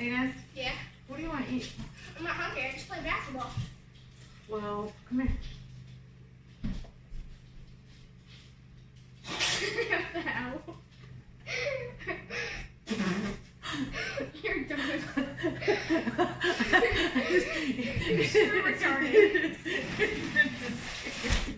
Aiden, Yeah. what do you want to eat? I'm not hungry. I just played basketball. Well, come here. What the hell? You're dumb. You're so retarded.